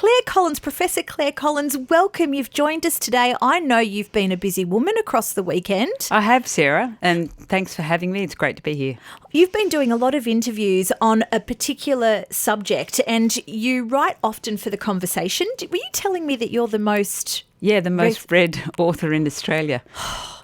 Claire Collins, Professor Claire Collins, welcome. You've joined us today. I know you've been a busy woman across the weekend. I have, Sarah, and thanks for having me. It's great to be here. You've been doing a lot of interviews on a particular subject, and you write often for The Conversation. Were you telling me that you're the most... Yeah, the most read author in Australia.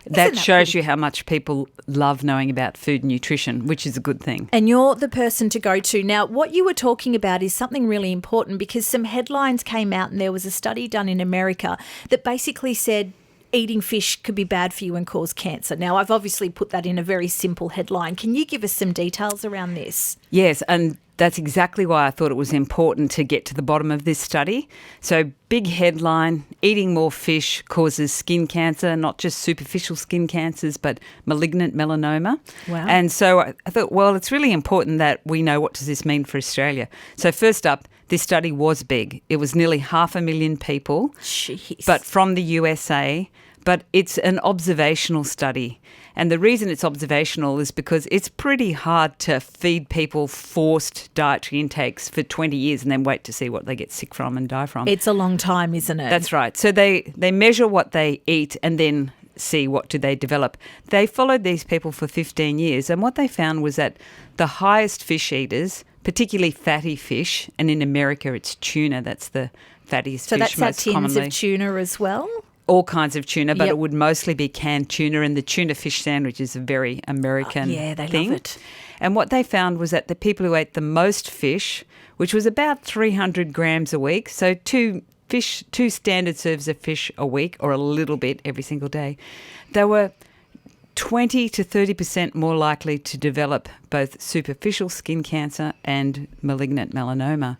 That shows you how much people love knowing about food and nutrition, which is a good thing. And you're the person to go to. Now, what you were talking about is something really important, because some headlines came out and there was a study done in America that basically said eating fish could be bad for you and cause cancer. Now, I've obviously put that in a very simple headline. Can you give us some details around this? Yes, and that's exactly why I thought it was important to get to the bottom of this study. So, big headline, eating more fish causes skin cancer, not just superficial skin cancers, but malignant melanoma. Wow. And so I thought, well, it's really important that we know, what does this mean for Australia? So first up, this study was big. It was nearly 500,000 people, Jeez. but from the USA, but it's an observational study. And the reason it's observational is because it's pretty hard to feed people forced dietary intakes for 20 years and then wait to see what they get sick from and die from. It's a long time, isn't it? That's right. So they measure what they eat and then see what do they develop. They followed these people for 15 years, and what they found was that the highest fish eaters, particularly fatty fish, and in America it's tuna, that's the fattiest So fish that's our most tins commonly. of tuna as well? All kinds of tuna, but Yep. it would mostly be canned tuna, and the tuna fish sandwich is a very American Yeah, they thing. love it. And what they found was that the people who ate the most fish, which was about 300 grams a week, so two standard serves of fish a week, or a little bit every single day, they were 20 to 30% more likely to develop both superficial skin cancer and malignant melanoma.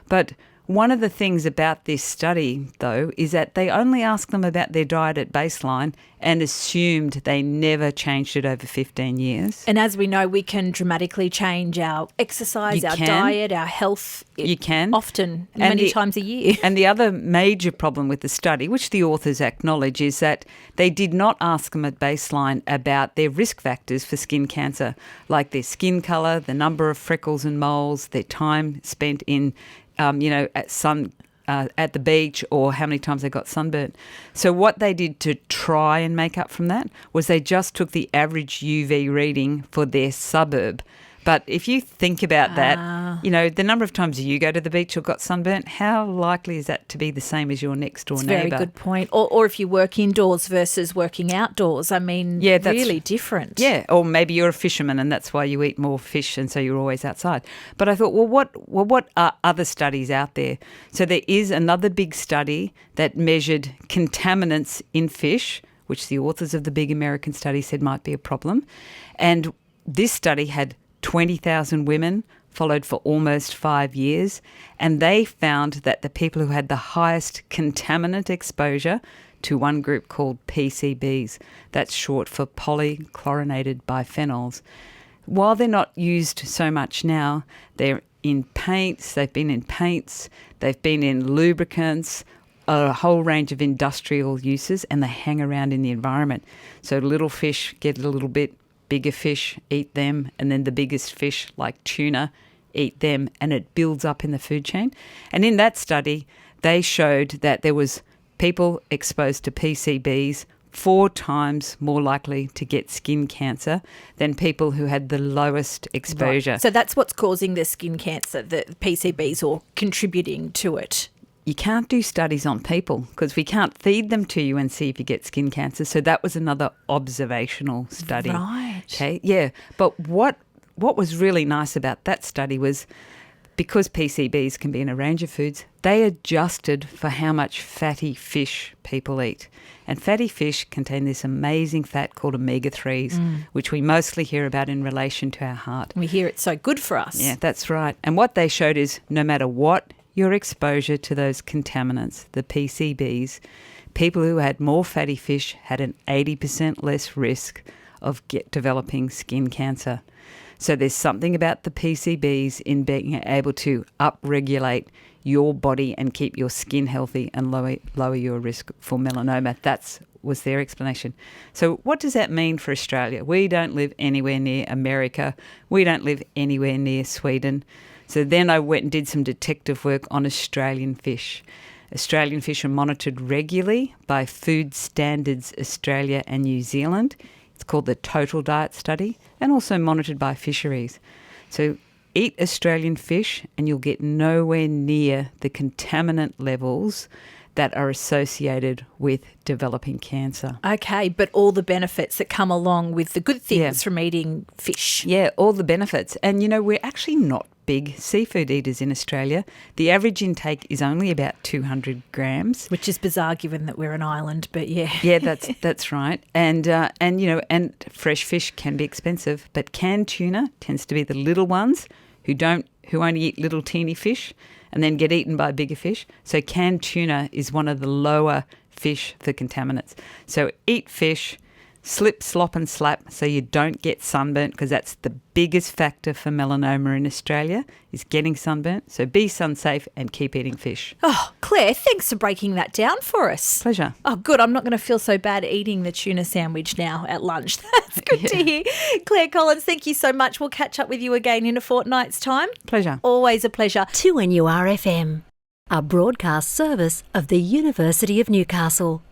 But one of the things about this study, though, is that they only asked them about their diet at baseline and assumed they never changed it over 15 years. And as we know, we can dramatically change our exercise, You our can. diet, our health. You can. Often, And many the- times a year. And the other major problem with the study, which the authors acknowledge, is that they did not ask them at baseline about their risk factors for skin cancer, like their skin colour, the number of freckles and moles, their time spent in at the beach, or how many times they got sunburnt. So what they did to try and make up from that was they just took the average UV reading for their suburb. But if you think about that, the number of times you go to the beach or got sunburnt, how likely is that to be the same as your next door neighbour? Very good point. Or if you work indoors versus working outdoors, I mean, Yeah, that's really different. Yeah, or maybe you're a fisherman and that's why you eat more fish and so you're always outside. But I thought, what are other studies out there? So there is another big study that measured contaminants in fish, which the authors of the big American study said might be a problem. And this study had 20,000 women followed for almost 5 years, and they found that the people who had the highest contaminant exposure to one group called PCBs, that's short for polychlorinated biphenyls. While they're not used so much now, they're in paints, they've been in lubricants, a whole range of industrial uses, and they hang around in the environment. So little fish get a little bit, bigger fish eat them, and then the biggest fish, like tuna, eat them, and it builds up in the food chain. And in that study, they showed that there was people exposed to PCBs 4 times more likely to get skin cancer than people who had the lowest exposure. Right. So that's what's causing the skin cancer, the PCBs, or contributing to it. You can't do studies on people because we can't feed them to you and see if you get skin cancer. So that was another observational study. Right. Okay, yeah. But what was really nice about that study was, because PCBs can be in a range of foods, they adjusted for how much fatty fish people eat. And fatty fish contain this amazing fat called omega-3s, which we mostly hear about in relation to our heart. We hear it's so good for us. Yeah, that's right. And what they showed is no matter what your exposure to those contaminants, the PCBs, people who had more fatty fish had an 80% less risk of developing skin cancer. So there's something about the PCBs in being able to upregulate your body and keep your skin healthy and lower your risk for melanoma. That was their explanation. So what does that mean for Australia? We don't live anywhere near America. We don't live anywhere near Sweden. So then I went and did some detective work on Australian fish. Australian fish are monitored regularly by Food Standards Australia and New Zealand. It's called the Total Diet Study, and also monitored by fisheries. So eat Australian fish and you'll get nowhere near the contaminant levels that are associated with developing cancer. Okay, but all the benefits that come along with the good things from eating fish. Yeah, all the benefits. And, we're actually not big seafood eaters in Australia. The average intake is only about 200 grams. Which is bizarre given that we're an island, but yeah. Yeah, that's right. And fresh fish can be expensive, but canned tuna tends to be the little ones who only eat little teeny fish and then get eaten by bigger fish. So canned tuna is one of the lower fish for contaminants. So eat fish, slip, slop and slap so you don't get sunburnt, because that's the biggest factor for melanoma in Australia, is getting sunburnt. So be sun safe and keep eating fish. Oh, Claire, thanks for breaking that down for us. Pleasure. Oh, good. I'm not going to feel so bad eating the tuna sandwich now at lunch. That's good to hear. Claire Collins, thank you so much. We'll catch up with you again in a fortnight's time. Pleasure. Always a pleasure. 2NURFM, a broadcast service of the University of Newcastle.